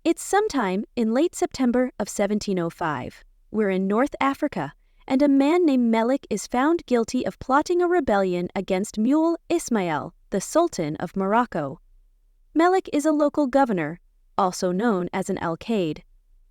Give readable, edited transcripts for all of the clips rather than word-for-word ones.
It's sometime in late September of 1705. We're in North Africa, and a man named Melik is found guilty of plotting a rebellion against Moulay Ismail, the Sultan of Morocco. Melik is a local governor, also known as an alcalde,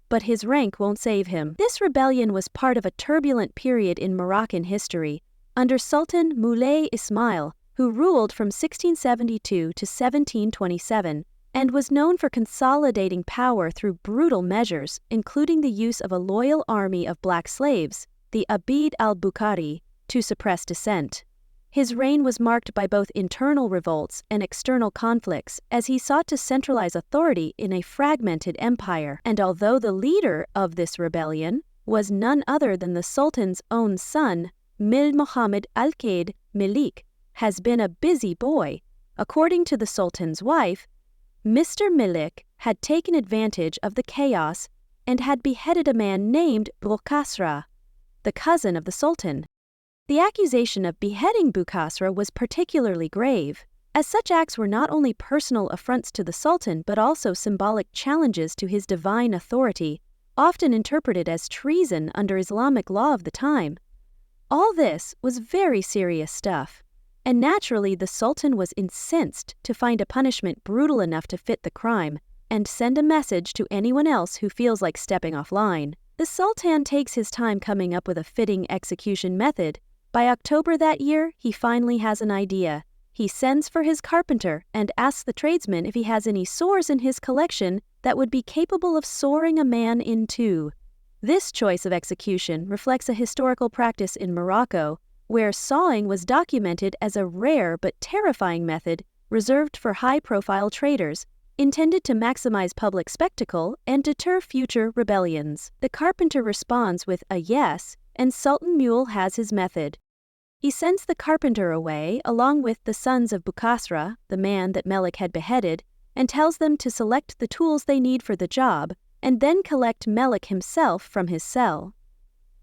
but his rank won't save him. This rebellion was part of a turbulent period in Moroccan history under Sultan Moulay Ismail, who ruled from 1672 to 1727 and was known for consolidating power through brutal measures, including the use of a loyal army of black slaves, the Abid al-Bukhari, to suppress dissent. His reign was marked by both internal revolts and external conflicts as he sought to centralize authority in a fragmented empire. And although the leader of this rebellion was none other than the Sultan's own son, Mil Mohammed al-Qaid Melik, has been a busy boy. According to the Sultan's wife, Mr. Melik had taken advantage of the chaos and had beheaded a man named Boukhasra, the cousin of the Sultan. The accusation of beheading Boukhasra was particularly grave, as such acts were not only personal affronts to the Sultan but also symbolic challenges to his divine authority, often interpreted as treason under Islamic law of the time. All this was very serious stuff, and naturally the Sultan was incensed to find a punishment brutal enough to fit the crime and send a message to anyone else who feels like stepping off line. The Sultan takes his time coming up with a fitting execution method. By October that year, he finally has an idea. He sends for his carpenter and asks the tradesman if he has any saws in his collection that would be capable of sawing a man in two. This choice of execution reflects a historical practice in Morocco, where sawing was documented as a rare but terrifying method reserved for high-profile traders, intended to maximize public spectacle and deter future rebellions. The carpenter responds with a yes, and Sultan Moulay has his method. He sends the carpenter away along with the sons of Boukhasra, the man that Melik had beheaded, and tells them to select the tools they need for the job and then collect Melik himself from his cell.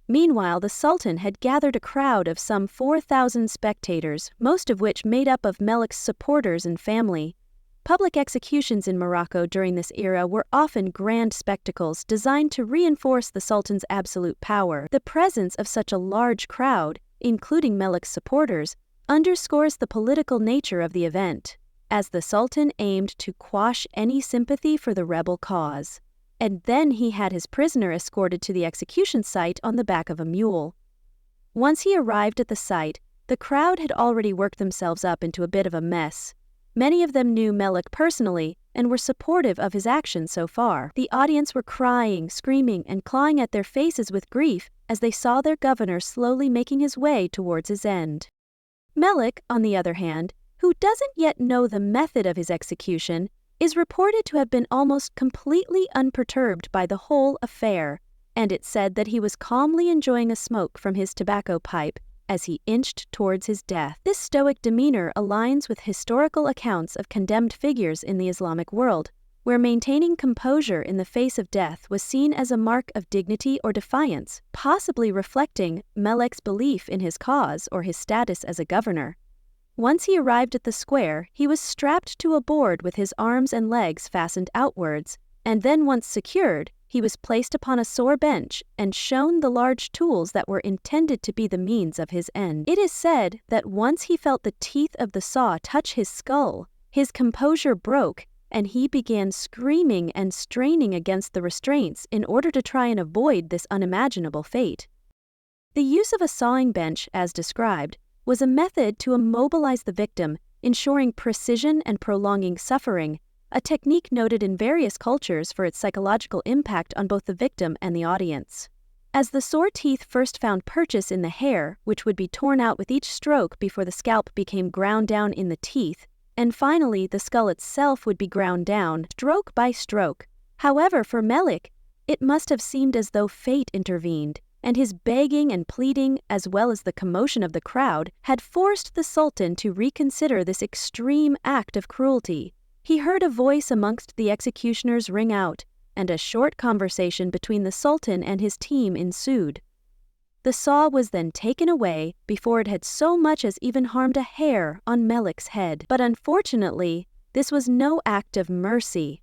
Meanwhile, the Sultan had gathered a crowd of some 4,000 spectators, most of which made up of Melik's supporters and family. Public executions in Morocco during this era were often grand spectacles designed to reinforce the Sultan's absolute power. The presence of such a large crowd, including Melik's supporters, underscores the political nature of the event, as the Sultan aimed to quash any sympathy for the rebel cause. And then he had his prisoner escorted to the execution site on the back of a mule. Once he arrived at the site, the crowd had already worked themselves up into a bit of a mess. Many of them knew Melik personally and were supportive of his actions so far. The audience were crying, screaming, and clawing at their faces with grief as they saw their governor slowly making his way towards his end. Melik, on the other hand, who doesn't yet know the method of his execution, is reported to have been almost completely unperturbed by the whole affair, and it's said that he was calmly enjoying a smoke from his tobacco pipe as he inched towards his death. This stoic demeanor aligns with historical accounts of condemned figures in the Islamic world, where maintaining composure in the face of death was seen as a mark of dignity or defiance, possibly reflecting Melik's belief in his cause or his status as a governor. Once he arrived at the square, he was strapped to a board with his arms and legs fastened outwards, and then once secured, he was placed upon a sore bench and shown the large tools that were intended to be the means of his end. It is said that once he felt the teeth of the saw touch his skull, his composure broke, and he began screaming and straining against the restraints in order to try and avoid this unimaginable fate. The use of a sawing bench, as described, was a method to immobilize the victim, ensuring precision and prolonging suffering, a technique noted in various cultures for its psychological impact on both the victim and the audience. As the sore teeth first found purchase in the hair, which would be torn out with each stroke before the scalp became ground down in the teeth, and finally the skull itself would be ground down, stroke by stroke. However, for Melik, it must have seemed as though fate intervened, and his begging and pleading, as well as the commotion of the crowd, had forced the Sultan to reconsider this extreme act of cruelty. He heard a voice amongst the executioners ring out, and a short conversation between the Sultan and his team ensued. The saw was then taken away before it had so much as even harmed a hair on Melik's head. But unfortunately, this was no act of mercy.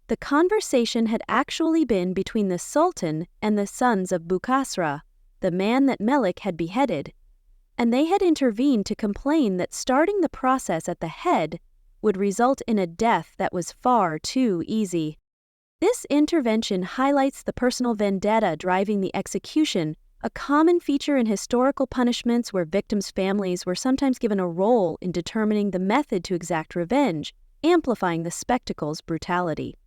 The conversation had actually been between the Sultan and the sons of Bukasra, the man that Melik had beheaded, and they had intervened to complain that starting the process at the head would result in a death that was far too easy. This intervention highlights the personal vendetta driving the execution, a common feature in historical punishments where victims' families were sometimes given a role in determining the method to exact revenge, amplifying the spectacle's brutality.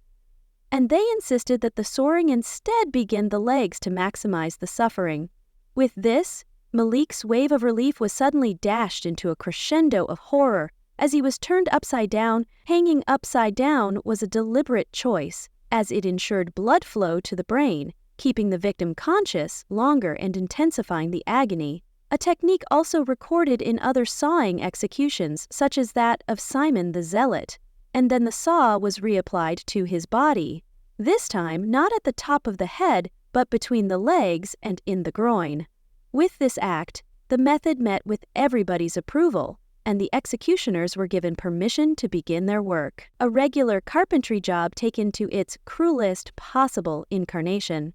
And they insisted that the soaring instead begin the legs to maximize the suffering. With this, Melik's wave of relief was suddenly dashed into a crescendo of horror as he was turned upside down. Hanging upside down was a deliberate choice, as it ensured blood flow to the brain, keeping the victim conscious longer and intensifying the agony, a technique also recorded in other sawing executions such as that of Simon the Zealot, and then the saw was reapplied to his body, this time not at the top of the head but between the legs and in the groin. With this act, the method met with everybody's approval, and the executioners were given permission to begin their work, a regular carpentry job taken to its cruelest possible incarnation.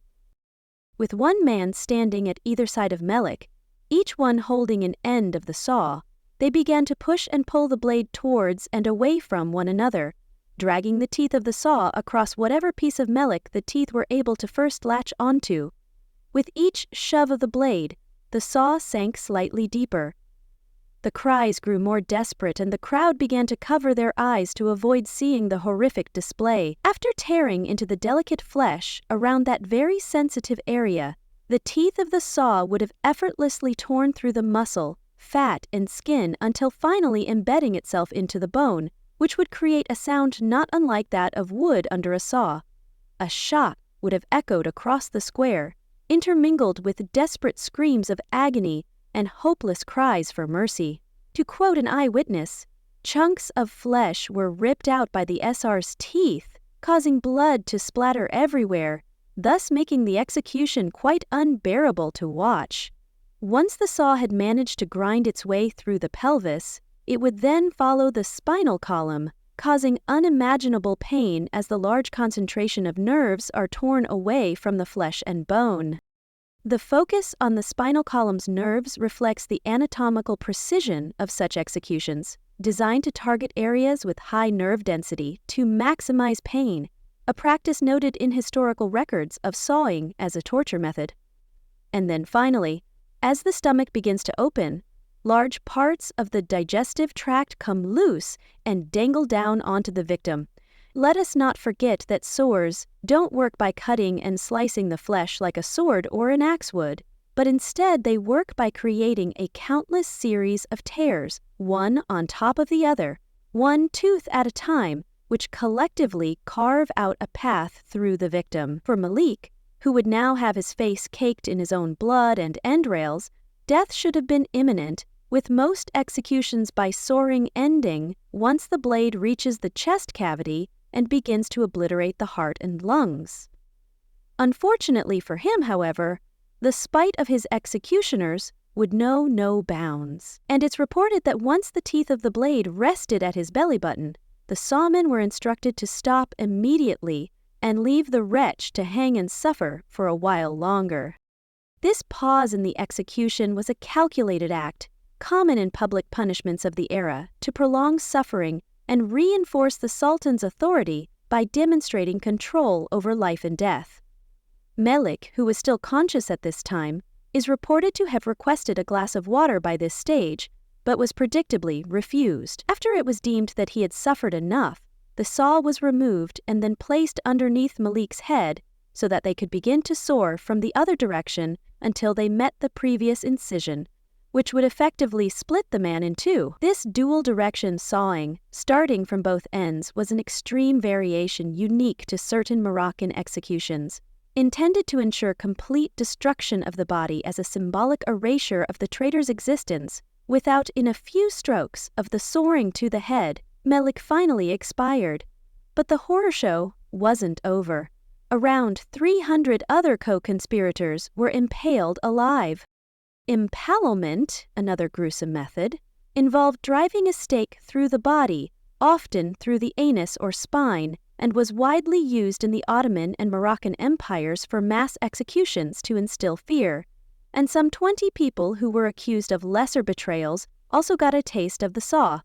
With one man standing at either side of Melik, each one holding an end of the saw, they began to push and pull the blade towards and away from one another, dragging the teeth of the saw across whatever piece of Melik the teeth were able to first latch onto. With each shove of the blade, the saw sank slightly deeper. The cries grew more desperate and the crowd began to cover their eyes to avoid seeing the horrific display. After tearing into the delicate flesh around that very sensitive area, the teeth of the saw would have effortlessly torn through the muscle, fat, and skin until finally embedding itself into the bone, which would create a sound not unlike that of wood under a saw. A shock would have echoed across the square, intermingled with desperate screams of agony and hopeless cries for mercy. To quote an eyewitness, chunks of flesh were ripped out by the SR's teeth, causing blood to splatter everywhere, thus making the execution quite unbearable to watch. Once the saw had managed to grind its way through the pelvis, it would then follow the spinal column, causing unimaginable pain as the large concentration of nerves are torn away from the flesh and bone. The focus on the spinal column's nerves reflects the anatomical precision of such executions, designed to target areas with high nerve density to maximize pain, a practice noted in historical records of sawing as a torture method. And then finally, as the stomach begins to open, large parts of the digestive tract come loose and dangle down onto the victim. Let us not forget that saws don't work by cutting and slicing the flesh like a sword or an axe would, but instead they work by creating a countless series of tears, one on top of the other, one tooth at a time, which collectively carve out a path through the victim. For Melik, who would now have his face caked in his own blood and entrails, death should have been imminent, with most executions by sawing ending once the blade reaches the chest cavity and begins to obliterate the heart and lungs. Unfortunately for him, however, the spite of his executioners would know no bounds, and it's reported that once the teeth of the blade rested at his belly button, the sawmen were instructed to stop immediately and leave the wretch to hang and suffer for a while longer. This pause in the execution was a calculated act, common in public punishments of the era, to prolong suffering and reinforce the Sultan's authority by demonstrating control over life and death. Melik, who was still conscious at this time, is reported to have requested a glass of water by this stage, but was predictably refused. After it was deemed that he had suffered enough, the saw was removed and then placed underneath Melik's head so that they could begin to saw from the other direction until they met the previous incision, which would effectively split the man in two. This dual-direction sawing, starting from both ends, was an extreme variation unique to certain Moroccan executions, intended to ensure complete destruction of the body as a symbolic erasure of the traitor's existence. Without in a few strokes of the soaring to the head, Melik finally expired. But the horror show wasn't over. Around 300 other co-conspirators were impaled alive. Impalement, another gruesome method, involved driving a stake through the body, often through the anus or spine, and was widely used in the Ottoman and Moroccan empires for mass executions to instill fear, and some 20 people who were accused of lesser betrayals also got a taste of the saw,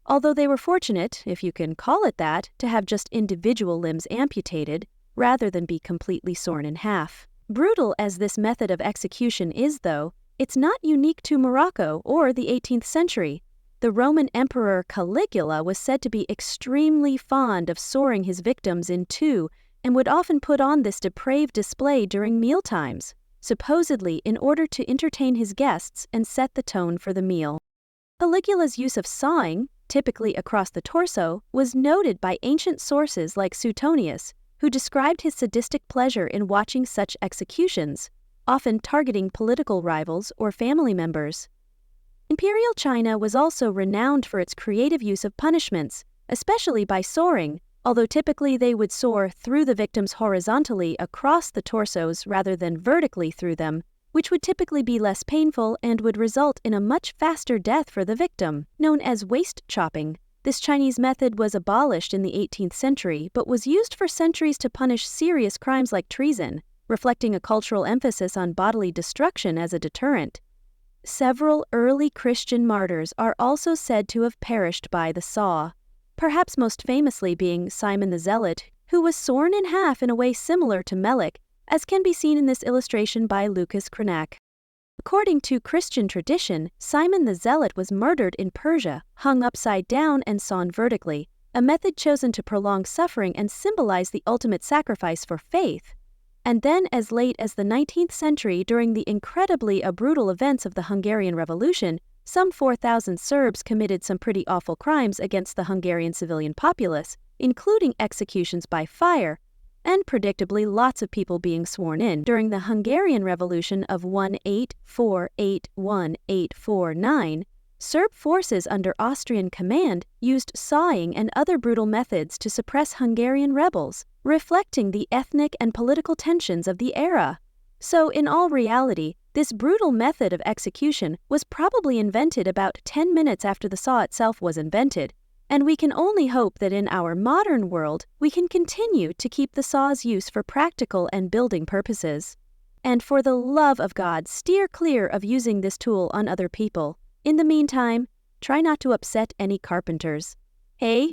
although they were fortunate, if you can call it that, to have just individual limbs amputated rather than be completely sawn in half. Brutal as this method of execution is, though, it's not unique to Morocco or the 18th century. The Roman Emperor Caligula was said to be extremely fond of sawing his victims in two and would often put on this depraved display during mealtimes, supposedly in order to entertain his guests and set the tone for the meal. Caligula's use of sawing, typically across the torso, was noted by ancient sources like Suetonius, who described his sadistic pleasure in watching such executions, often targeting political rivals or family members. Imperial China was also renowned for its creative use of punishments, especially by sawing, although typically they would saw through the victims horizontally across the torsos rather than vertically through them, which would typically be less painful and would result in a much faster death for the victim. Known as waist chopping, this Chinese method was abolished in the 18th century but was used for centuries to punish serious crimes like treason, reflecting a cultural emphasis on bodily destruction as a deterrent. Several early Christian martyrs are also said to have perished by the saw, perhaps most famously being Simon the Zealot, who was sawn in half in a way similar to Melik, as can be seen in this illustration by Lucas Cranach. According to Christian tradition, Simon the Zealot was murdered in Persia, hung upside down and sawn vertically, a method chosen to prolong suffering and symbolize the ultimate sacrifice for faith. And then, as late as the 19th century, during the incredibly brutal events of the Hungarian Revolution, some 4,000 Serbs committed some pretty awful crimes against the Hungarian civilian populace, including executions by fire, and predictably lots of people being sworn in. During the Hungarian Revolution of 1848-1849, Serb forces under Austrian command used sawing and other brutal methods to suppress Hungarian rebels, reflecting the ethnic and political tensions of the era. So, in all reality, this brutal method of execution was probably invented about 10 minutes after the saw itself was invented, and we can only hope that in our modern world we can continue to keep the saw's use for practical and building purposes. And for the love of God, steer clear of using this tool on other people. In the meantime, try not to upset any carpenters. Hey,